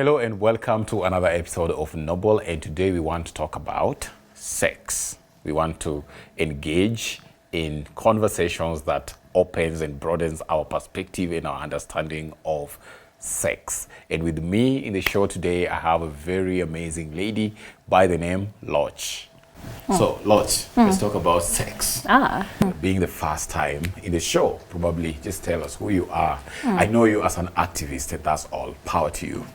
Hello and welcome to another episode of Noble, and today we want to talk about sex. We want to engage in conversations that opens and broadens our perspective and our understanding of sex. And with me in the show today, I have a very amazing lady by the name Loch. So, Loch, let's talk about sex. Being the first time in the show, probably just tell us who you are. I know you as an activist, and that's all. Power to you.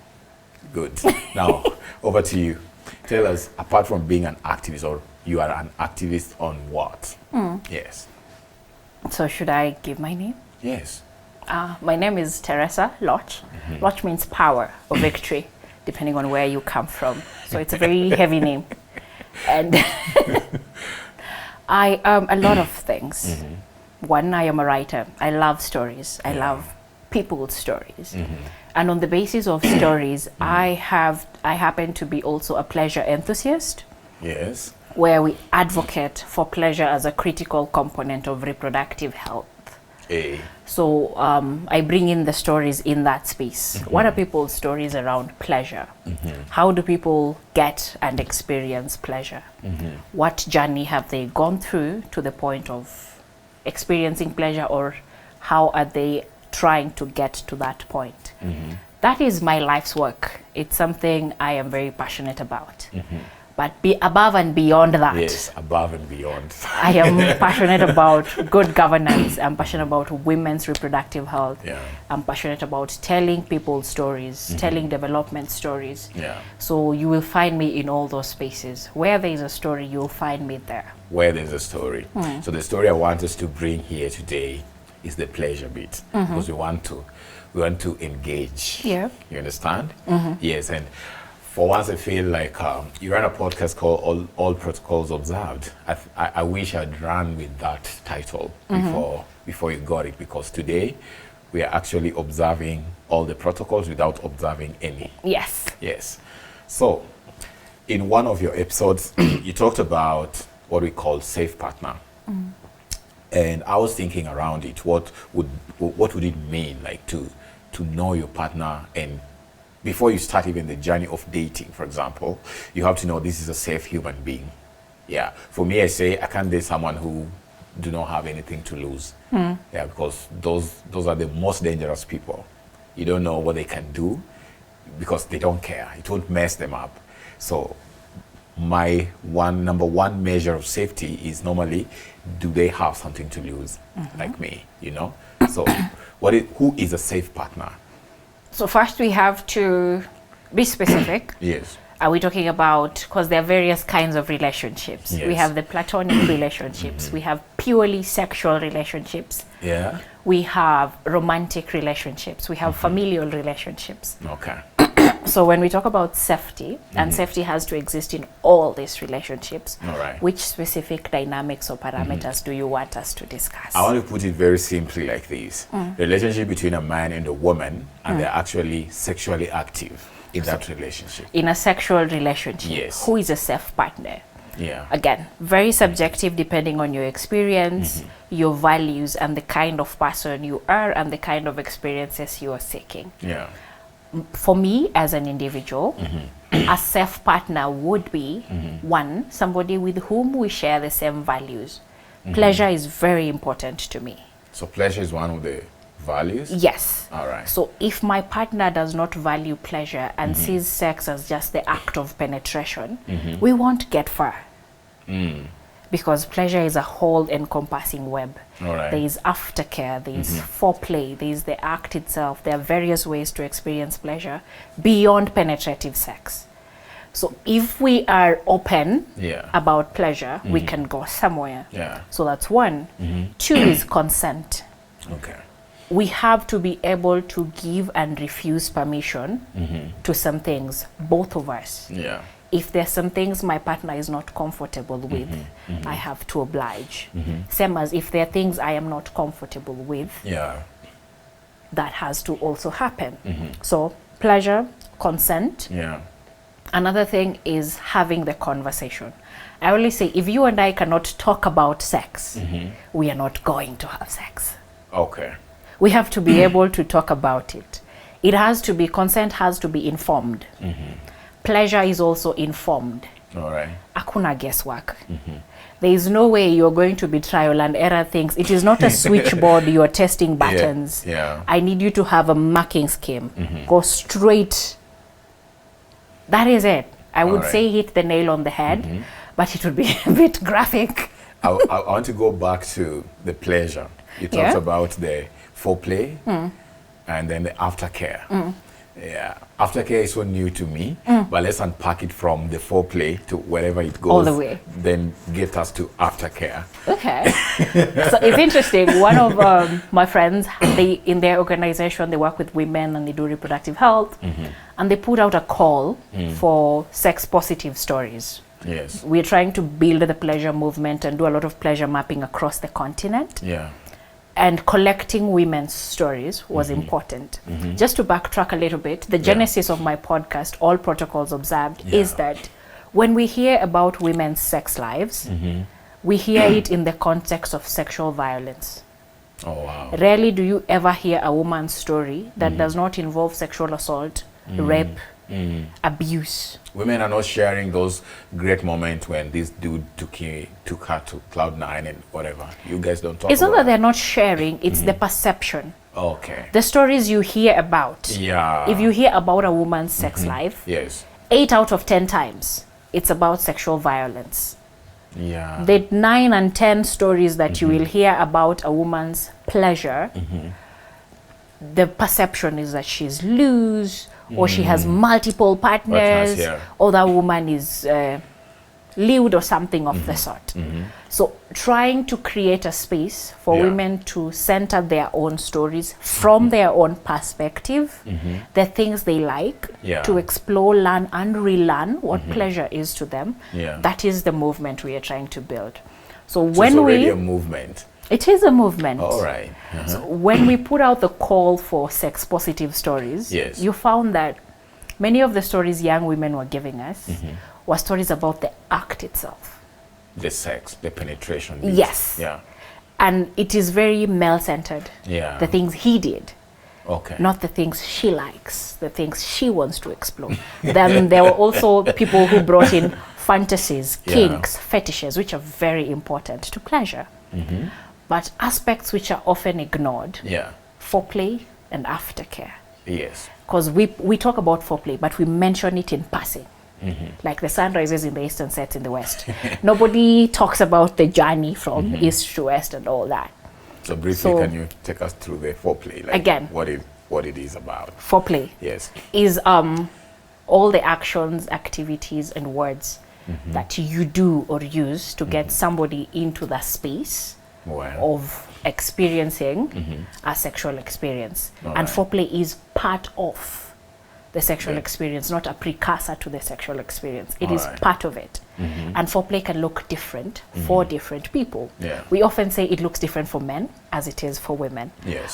Good. Now, over to you. Tell us, apart from being an activist, or you are an activist on what? Yes. So should I give my name? Yes. My name is Teresa Loch. Loch means power or victory, depending on where you come from. So it's a very heavy name. And I am a lot of things. One, I am a writer. I love stories. I love people's stories. And on the basis of stories, I happen to be also a pleasure enthusiast. Yes. Where we advocate for pleasure as a critical component of reproductive health. So I bring in the stories in that space. What are people's stories around pleasure? How do people get and experience pleasure? What journey have they gone through to the point of experiencing pleasure, or how are they trying to get to that point? That is my life's work. It's something I am very passionate about. But be above and beyond that. Yes, above and beyond. I am passionate about good governance. I'm passionate about women's reproductive health. I'm passionate about telling people stories, telling development stories. So you will find me in all those spaces. Where there is a story, you'll find me there. Where there's a story. So the story I want us to bring here today is the pleasure bit, because we want to engage. You understand? Yes. And for once, I feel like you ran a podcast called All Protocols Observed. I wish I'd run with that title before you got it, because today we are actually observing all the protocols without observing any. Yes. So in one of your episodes, you talked about what we call safe partner. And I was thinking around it, what would it mean, like to know your partner, and before you start even the journey of dating, for example, you have to know this is a safe human being. For me, I say I can't date someone who do not have anything to lose. Because those are the most dangerous people. You don't know what they can do because they don't care. It won't mess them up. So my number one measure of safety is normally, do they have something to lose, like me, you know? So who is a safe partner? So first we have to be specific. Yes. Are we talking about, because there are various kinds of relationships. We have the platonic relationships. We have purely sexual relationships. We have romantic relationships. We have familial relationships. Okay. So when we talk about safety, and safety has to exist in all these relationships, which specific dynamics or parameters do you want us to discuss? I want to put it very simply like this. Relationship between a man and a woman, and they're actually sexually active in that relationship. In a sexual relationship, who is a safe partner? Again, very subjective depending on your experience, your values, and the kind of person you are, and the kind of experiences you are seeking. For me as an individual, a safe partner would be one, somebody with whom we share the same values. Pleasure is very important to me. So pleasure is one of the values? Yes. All right. So if my partner does not value pleasure and sees sex as just the act of penetration, we won't get far. Because pleasure is a whole encompassing web. There is aftercare, there is foreplay, there is the act itself. There are various ways to experience pleasure beyond penetrative sex. So if we are open about pleasure, we can go somewhere. So that's one. Two is consent. We have to be able to give and refuse permission to some things, both of us. If there's some things my partner is not comfortable with, I have to oblige. Same as if there are things I am not comfortable with, that has to also happen. So pleasure, consent. Another thing is having the conversation. I always say, if you and I cannot talk about sex, we are not going to have sex. Okay. We have to be able to talk about it. It has to be, consent has to be informed. Pleasure is also informed. All right. Hakuna guesswork. There is no way you're going to be trial and error things. It is not a switchboard, you're testing buttons. Yeah. I need you to have a marking scheme. Go straight. That is it. I would say hit the nail on the head, but it would be a bit graphic. I want to go back to the pleasure. You talked about the foreplay and then the aftercare. Yeah, aftercare is so new to me, but let's unpack it from the foreplay to wherever it goes. All the way. Then get us to aftercare. Okay. So it's interesting. One of my friends, in their organization, they work with women and they do reproductive health. And they put out a call for sex-positive stories. Yes. We're trying to build the pleasure movement and do a lot of pleasure mapping across the continent. Yeah. And collecting women's stories was important. Just to backtrack a little bit, the genesis of my podcast, All Protocols Observed, is that when we hear about women's sex lives, we hear it in the context of sexual violence. Oh, wow. Rarely do you ever hear a woman's story that does not involve sexual assault, rape, abuse. Women are not sharing those great moments when this dude took her to Cloud9 and whatever. You guys don't talk It's about not that they're not sharing, it's the perception. Okay. The stories you hear about. Yeah. If you hear about a woman's sex life, Yes. 8 out of 10 times, it's about sexual violence. Yeah. The 9 and 10 stories that you will hear about a woman's pleasure, the perception is that she's loose, or she has multiple partners, or that woman is lewd or something of the sort. So trying to create a space for women to center their own stories from their own perspective, the things they like, to explore, learn and relearn what pleasure is to them. That is the movement we are trying to build. So when it's already a movement. It is a movement. All right. So when we put out the call for sex-positive stories, you found that many of the stories young women were giving us were stories about the act itself. The sex, the penetration. Yes. Yeah. And it is very male-centered. Yeah. The things he did. Okay. Not the things she likes, the things she wants to explore. Then there were also people who brought in fantasies, kinks, fetishes, which are very important to pleasure. But aspects which are often ignored, foreplay and aftercare. Yes. Because we talk about foreplay, but we mention it in passing. Like the sun rises in the east and sets in the west. Nobody talks about the journey from east to west and all that. So briefly, can you take us through the foreplay? Like again, what it is about? Foreplay is all the actions, activities, and words that you do or use to get somebody into the space of experiencing a sexual experience. And foreplay is part of the sexual experience, not a precursor to the sexual experience. It is part of it. And foreplay can look different for different people. We often say it looks different for men as it is for women.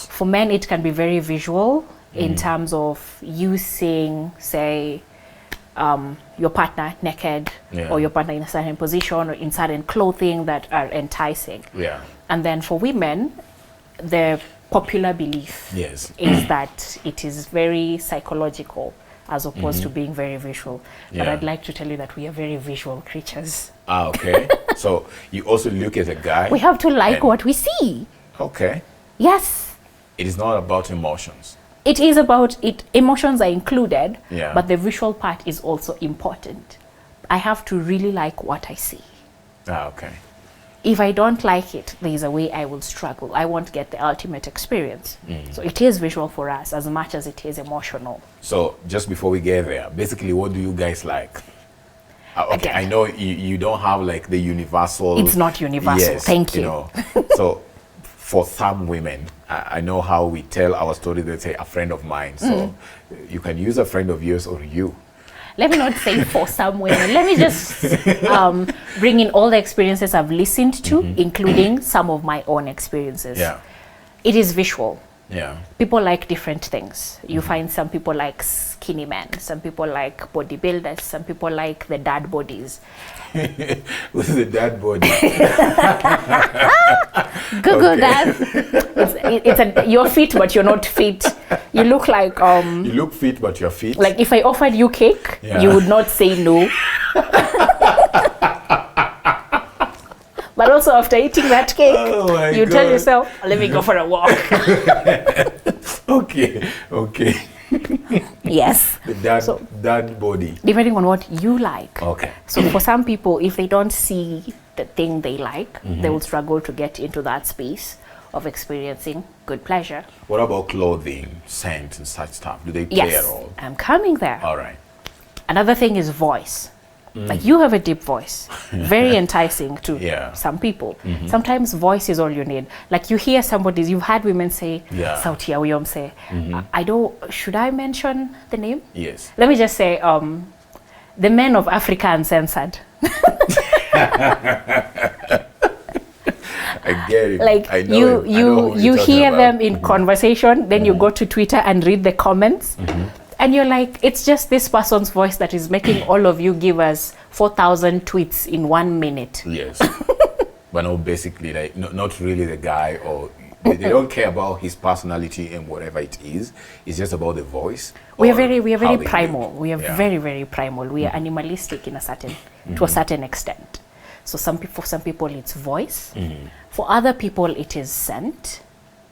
For men, it can be very visual in terms of you seeing, say, your partner naked or your partner in a certain position or in certain clothing that are enticing. And then for women, the popular belief is that it is very psychological as opposed to being very visual. But I'd like to tell you that we are very visual creatures. Okay. So you also look at a guy. We have to like what we see. Okay. Yes. It is not about emotions. It is about it. Emotions are included, Yeah. but the visual part is also important. I have to really like what I see. Okay. If I don't like it, there is a way I will struggle. I won't get the ultimate experience. So it is visual for us as much as it is emotional. So just before we get there, basically, what do you guys like? Okay, Again, I know you don't have like the universal. It's not universal. Yes, Thank you. You know, so for some women, I know how we tell our story. They say a friend of mine. So you can use a friend of yours or you. Let me not say for some women. Let me just bring in all the experiences I've listened to, including some of my own experiences. Yeah. It is visual. Yeah. People like different things. You find some people like skinny men, some people like bodybuilders, some people like the dad bodies. What's the dad body? Google that. You're fit, but you're not fit. You look like You look fit, but you're fit. like if I offered you cake, you would not say no. But also after eating that cake, you tell yourself, let me go for a walk. Okay. Yes. That body. Depending on what you like. Okay. So for some people, if they don't see the thing they like, they will struggle to get into that space of experiencing good pleasure. What about clothing, scent, and such stuff? Do they play a role? I'm coming there. All right. Another thing is voice. Like you have a deep voice, very enticing to some people. Sometimes voice is all you need. Like you hear somebody's, you've had women say, Sauti ya huyo mse. Should I mention the name? Yes. Let me just say, the men of Africa Uncensored. I get it. Like I know you hear them in conversation, then you go to Twitter and read the comments. And you're like, it's just this person's voice that is making all of you give us 4,000 tweets in 1 minute. Yes. But no, basically, like, not really the guy, or they don't care about his personality and whatever it is. It's just about the voice. We are very primal. We are very, very primal. We are animalistic in a certain, to a certain extent. So some people it's voice. For other people it is scent.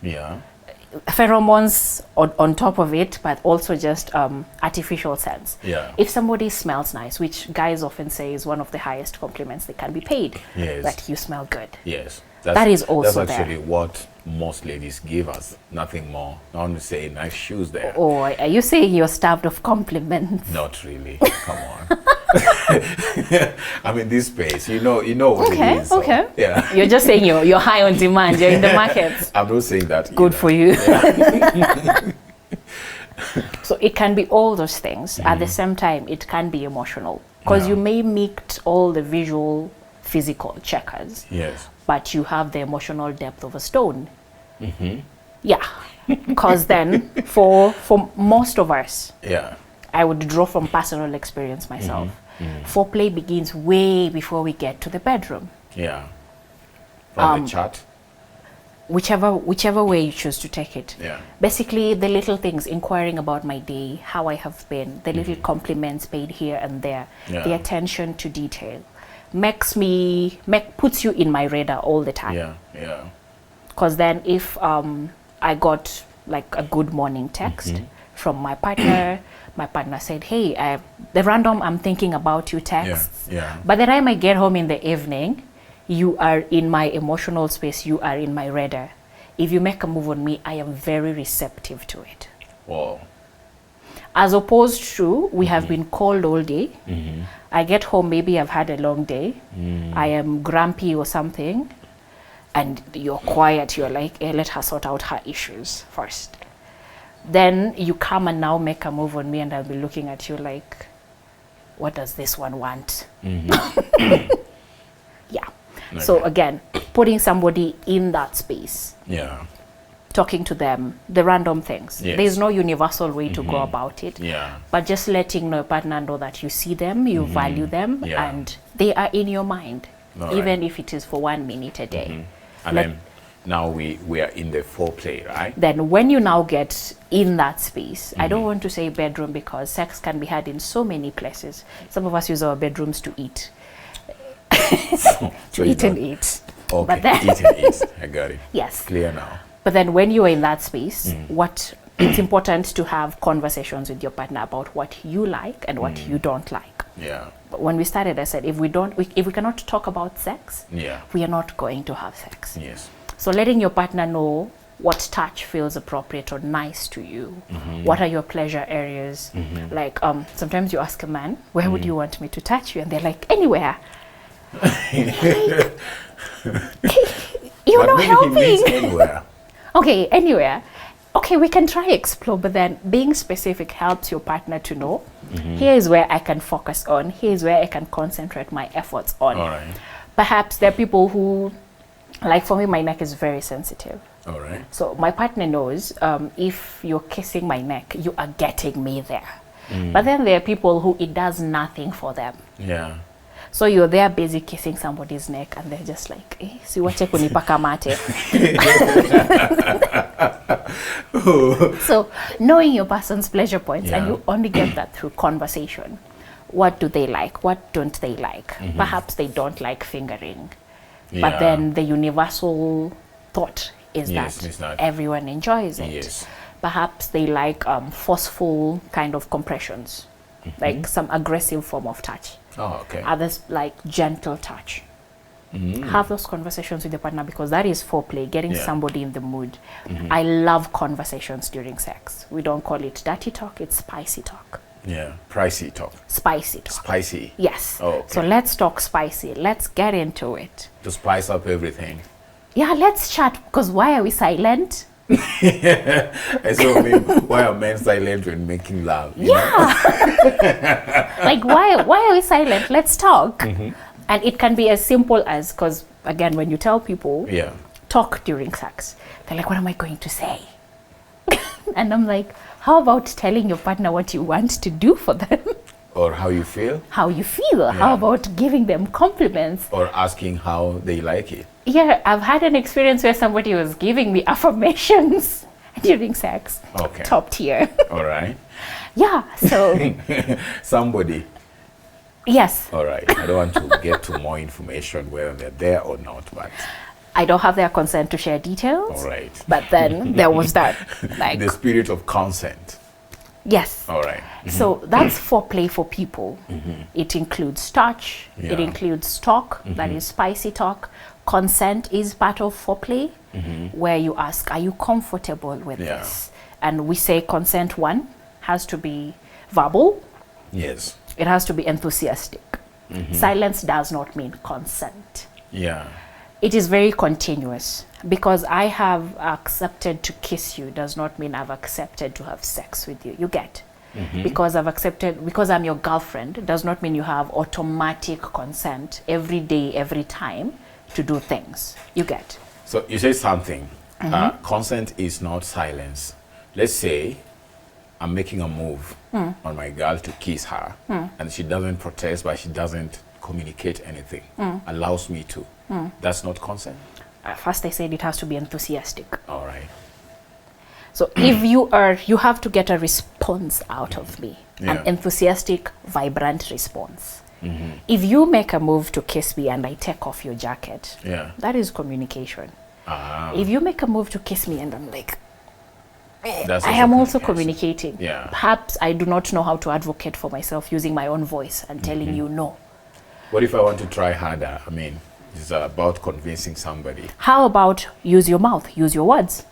Yeah. Pheromones on top of it, but also just artificial scents. Yeah. If somebody smells nice, which guys often say is one of the highest compliments they can be paid, that you smell good. Yes. That is also that's actually what most ladies give us, nothing more. I want to say nice shoes there. Oh, are you saying you're starved of compliments? Not really. Come on. I'm in this space. You know what it is. Okay. So, yeah. You're just saying you're high on demand. You're in the market. I'm not saying that. Good for you. Yeah. So it can be all those things. At the same time, it can be emotional because you may meet all the visual, physical checkers. Yes. But you have the emotional depth of a stone. Yeah. Because then for most of us, I would draw from personal experience myself. Foreplay begins way before we get to the bedroom. Yeah. From the chat. Whichever way you choose to take it. Yeah. Basically, the little things, inquiring about my day, how I have been, the little compliments paid here and there, the attention to detail, puts you in my radar all the time. Yeah. Because then if I got like a good morning text from my partner, my partner said, hey, the random I'm thinking about you texts. By the time I get home in the evening, you are in my emotional space, you are in my radar. If you make a move on me, I am very receptive to it. Wow. As opposed to, we have been called all day. I get home, maybe I've had a long day. I am grumpy or something. And you're quiet, you're like, hey, let her sort out her issues first. Then you come and now make a move on me and I'll be looking at you like, what does this one want? Okay. So again, putting somebody in that space. Yeah. Talking to them, the random things. There's no universal way to go about it. But just letting your partner know that you see them, you value them, and they are in your mind, even if it is for 1 minute a day. And then now we are in the foreplay, right? Then when you now get in that space, I don't want to say bedroom because sex can be had in so many places. Some of us use our bedrooms to eat. To eat and eat. Okay, but then eat and eat. I got it. Yes. Clear now. But then when you are in that space, it's important to have conversations with your partner about what you like and what you don't like. Yeah. But when we started, I said, if we cannot talk about sex, we are not going to have sex. Yes. So letting your partner know what touch feels appropriate or nice to you. What are your pleasure areas? Like sometimes you ask a man, where would you want me to touch you? And they're like, anywhere. Like, you're not helping. Anywhere. Okay, anywhere. Okay, we can try explore, but then being specific helps your partner to know, here is where I can focus on, here is where I can concentrate my efforts on. All right. Perhaps there are people who, like for me, my neck is very sensitive. All right. So my partner knows if you're kissing my neck, you are getting me there. But then there are people who it does nothing for them. Yeah. So you're there busy kissing somebody's neck and they're just like, si wache kunipaka mate. So knowing your person's pleasure points, and you only get that through conversation. What do they like? What don't they like? Perhaps they don't like fingering. But then the universal thought is that everyone enjoys it. Yes. Perhaps they like forceful kind of compressions, like some aggressive form of touch. Oh, okay. Others like gentle touch. Have those conversations with your partner, because that is foreplay, getting somebody in the mood. I love conversations during sex. We don't call it dirty talk, it's spicy talk. Yeah, pricey talk. Spicy talk. Spicy. Yes. Oh, okay. So let's talk spicy. Let's get into it. To spice up everything. Yeah, let's chat, because why are we silent? I so mean, why are men silent when making love? You know? Like, why are we silent? Let's talk. And it can be as simple as, because again, when you tell people, talk during sex, they're like, what am I going to say? And I'm like, how about telling your partner what you want to do for them? Or how you feel? How you feel. How about giving them compliments? Or asking how they like it. Yeah, I've had an experience where somebody was giving me affirmations during sex. Okay. Top tier. All right. Yeah, so. Somebody. Yes. All right. I don't want to get to more information whether they're there or not, but. I don't have their consent to share details. All right. But then there was that, like. The spirit of consent. Yes. All right. So that's foreplay for people. It includes touch. It includes talk. That is spicy talk. Consent is part of foreplay, where you ask, are you comfortable with this? And we say consent, one, has to be verbal. Yes. It has to be enthusiastic. Silence does not mean consent. Yeah. It is very continuous. Because I have accepted to kiss you does not mean I've accepted to have sex with you. You get? Because I'm your girlfriend does not mean you have automatic consent every day, every time to do things. You get? So you say something. Consent is not silence. Let's say I'm making a move on my girl to kiss her, and she doesn't protest, but she doesn't communicate anything, allows me to. That's not consent? First I said it has to be enthusiastic. All right. So if you have to get a response out of me, an enthusiastic, vibrant response. If you make a move to kiss me and I take off your jacket, that is communication. If you make a move to kiss me and I'm like, I am also communicating. Perhaps I do not know how to advocate for myself using my own voice and telling you no. What if I want to try harder? I mean, it's about convincing somebody. How about use your mouth, use your words?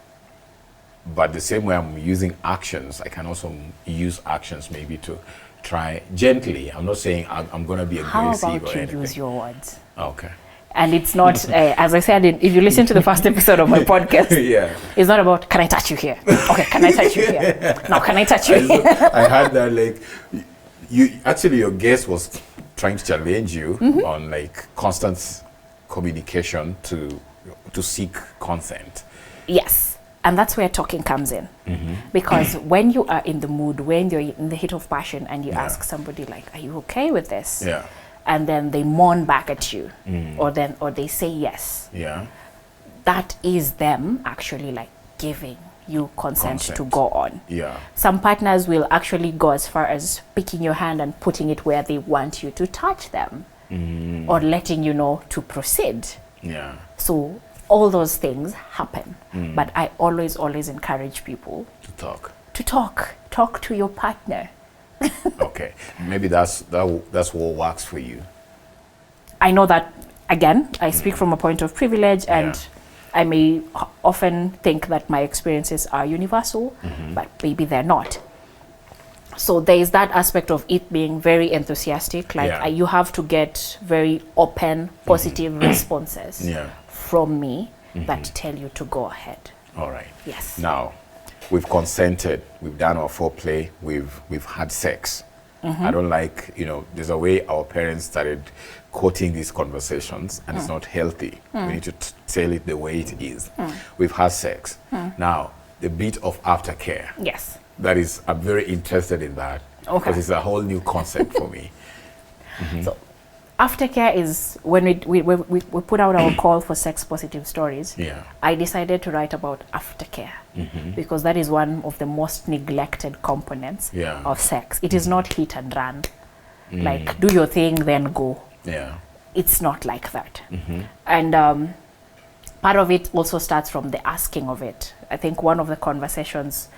But the same way I'm using actions, I can also use actions maybe to try gently. I'm not saying I'm going to be aggressive. How about or you anything. use your words? Okay. And it's not, as I said, if you listen to the first episode of my podcast, it's not about, can I touch you here? Okay, can I touch you here? Now, can I touch you here? I had that, like, your guest was trying to challenge you on, like, constant communication to seek consent. Yes. And that's where talking comes in. Because when you are in the mood, when you're in the heat of passion and you ask somebody like, are you okay with this? And then they moan back at you or they say yes. That is them actually like giving you consent to go on. Some partners will actually go as far as picking your hand and putting it where they want you to touch them or letting you know to proceed. So all those things happen. But I always encourage people to talk to your partner. Okay, maybe that's what works for you. I know that, again, I speak from a point of privilege, and I may often think that my experiences are universal, but maybe they're not. So there is that aspect of it being very enthusiastic, like you have to get very open, positive responses from me that tell you to go ahead. All right. Yes. Now, we've consented, we've done our foreplay, we've had sex. I don't like, there's a way our parents started quoting these conversations, and it's not healthy. We need to tell it the way it is. We've had sex. Now, the bit of aftercare. Yes. That is, I'm very interested in that. Because it's a whole new concept for me. So, Aftercare is when we put out our call for sex positive stories. Yeah. I decided to write about aftercare because that is one of the most neglected components of sex. It is not hit and run. Like, do your thing, then go. Yeah. It's not like that. And part of it also starts from the asking of it. I think one of the conversations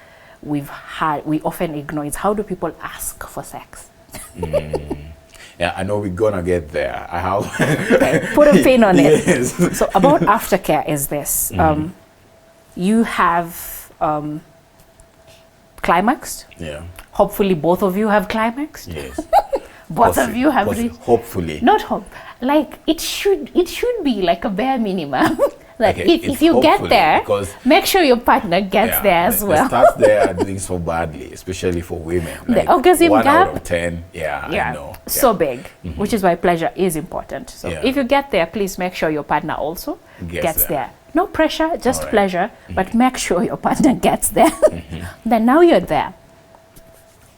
we often ignore is, how do people ask for sex? Yeah, I know we're gonna get there. I have okay, put a pin on it. Yes. So about aftercare is this: you have climaxed. Yeah. Hopefully, both of you have climaxed. Yes. Both of you have. Hopefully. Not hope. Like it should be like a bare minimum. Like okay, if you get there, make sure your partner gets there as well. They start there doing so badly, especially for women. Like the orgasm 1 gap, out of 10, I know. So big, which is why pleasure is important. So if you get there, please make sure your partner also gets there. No pressure, just pleasure, but make sure your partner gets there. Then now you're there.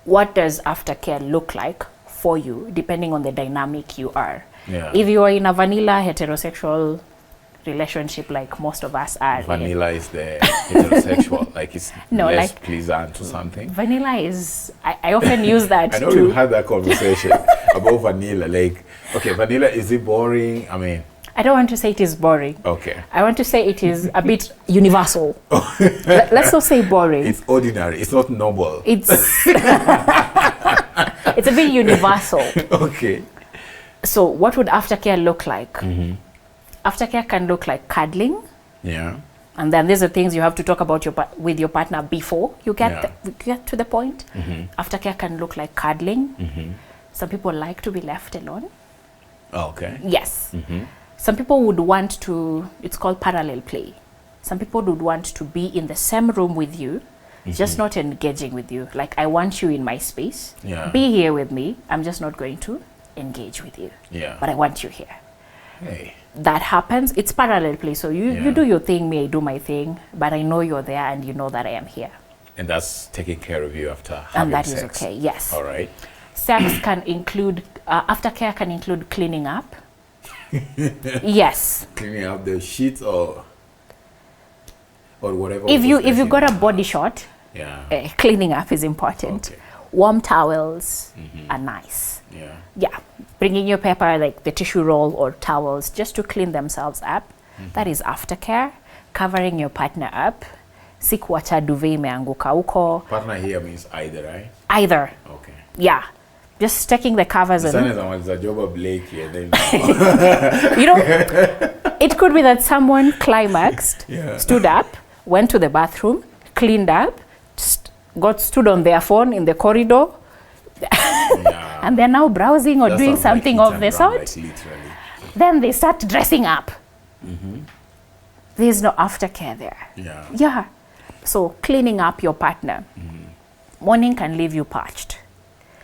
What does aftercare look like for you, depending on the dynamic you are? Yeah. If you are in a vanilla heterosexual relationship like most of us are. Vanilla is the heterosexual, like it's less pleasant or something. Vanilla is, I often use that I know we've had that conversation about vanilla. Like, okay, vanilla, is it boring? I mean, I don't want to say it is boring. Okay. I want to say it is a bit universal. Let's not say boring. It's ordinary. It's not noble. It's it's a bit universal. Okay. So what would aftercare look like? Aftercare can look like cuddling. Yeah. And then these are things you have to talk about with your partner before you get to the point. Aftercare can look like cuddling. Some people like to be left alone. Okay. Yes. Some people would want to, it's called parallel play. Some people would want to be in the same room with you, just not engaging with you. Like, I want you in my space. Yeah. Be here with me. I'm just not going to engage with you. Yeah. But I want you here. Hey. That happens. It's parallel play. So you do your thing, me, I do my thing. But I know you're there and you know that I am here. And that's taking care of you after having and that sex. is okay, yes. All right. Sex can include, aftercare can include cleaning up. Yes. Cleaning up the sheets or whatever. If you got a body shot, yeah, cleaning up is important. Okay. Warm towels are nice. Yeah. Yeah. Bringing your paper, like the tissue roll or towels, just to clean themselves up. That is aftercare. Covering your partner up. Sikuacha duvet imeanguka huko. Partner here means either, right? Either. Okay. Yeah. Just taking the covers and you know, it could be that someone climaxed, stood up, went to the bathroom, cleaned up, stood on their phone in the corridor, and they're now browsing or doing something of the sort. Like then they start dressing up. There's no aftercare there. Yeah. So cleaning up your partner. Morning can leave you parched.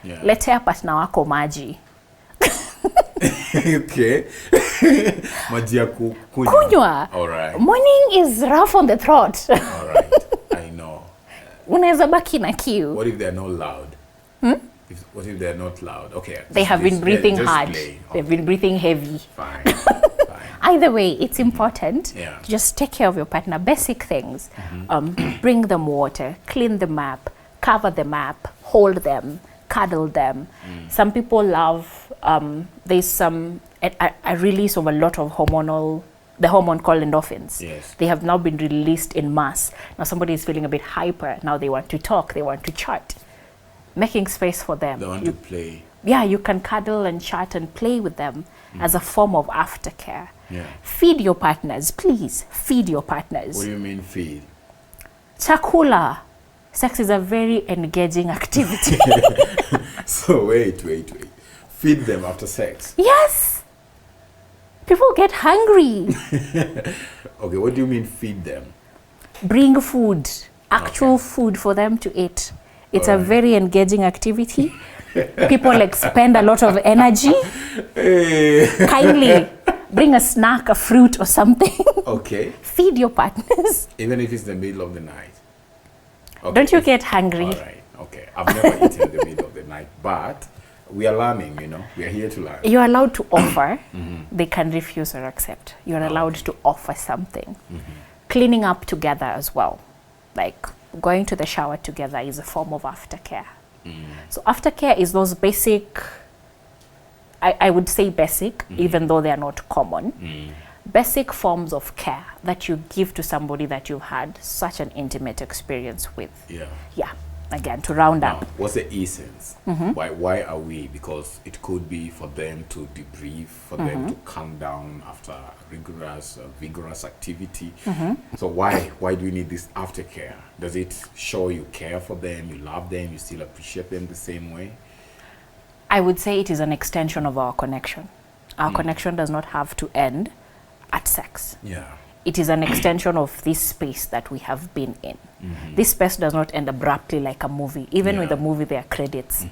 Letea partner wako maji. Okay. Maji ya kunywa. All right. Morning is rough on the throat. All right. I know. Unaweza baki na kiu. What if they're not loud? What if they're not loud? Okay. They have been breathing hard. They've been breathing heavy. Fine. Either way, it's important to just take care of your partner. Basic things. Bring them water, clean them up, cover them up, hold them, cuddle them. Some people love, there's a release of a lot of the hormone called endorphins. Yes. They have now been released in mass. Now somebody is feeling a bit hyper. Now they want to talk, they want to chat. Making space for them. They want to play. Yeah, you can cuddle and chat and play with them as a form of aftercare. Yeah. Feed your partners, please. Feed your partners. What do you mean feed? Chakula. Sex is a very engaging activity. So wait. Feed them after sex? Yes. People get hungry. Okay, what do you mean feed them? Bring food. Actual food for them to eat. It's a very engaging activity. People expend a lot of energy. Kindly bring a snack, a fruit or something. Okay. Feed your partners. Even if it's the middle of the night. Okay. Don't you get hungry? All right. Okay. I've never eaten in the middle of the night, but we are learning, we are here to learn. You're allowed to offer. They can refuse or accept. You're allowed to offer something. Cleaning up together as well. Like going to the shower together is a form of aftercare. So aftercare is those basic, I would say basic, even though they are not common. Basic forms of care that you give to somebody that you've had such an intimate experience with. Yeah. Again, to round up. What's the essence? Why are we? Because it could be for them to debrief, for them to calm down after vigorous activity. So why do you need this aftercare? Does it show you care for them, you love them, you still appreciate them the same way? I would say it is an extension of our connection. Our connection does not have to end at sex. It is an extension of this space that we have been in. This space does not end abruptly like a movie. Even with a movie, there are credits.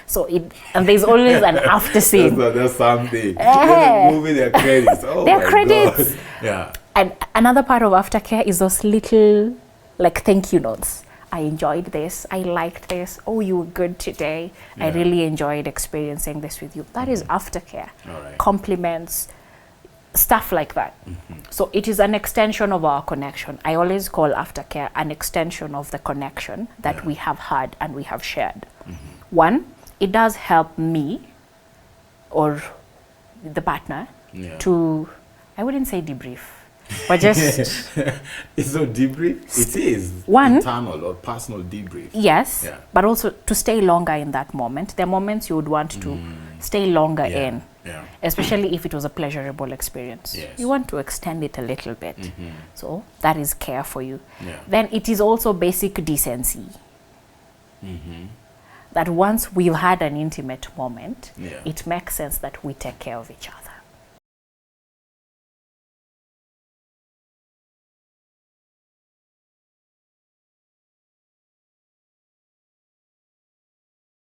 So and there's always an after scene. That's something. There's a movie, there are credits. Oh, there are credits. God. And another part of aftercare is those little, like, thank you notes. I enjoyed this. I liked this. Oh, you were good today. I really enjoyed experiencing this with you. That is aftercare. Compliments, stuff like that. So it is an extension of our connection. I always call aftercare an extension of the connection that we have had and we have shared. One, it does help me or the partner to, I wouldn't say debrief, but just it's not debrief. It is one internal or personal debrief. Yes, but also to stay longer in that moment. There are moments you would want to stay longer in. Especially if it was a pleasurable experience. You want to extend it a little bit. So that is care for you. Then it is also basic decency. That once we've had an intimate moment, it makes sense that we take care of each other.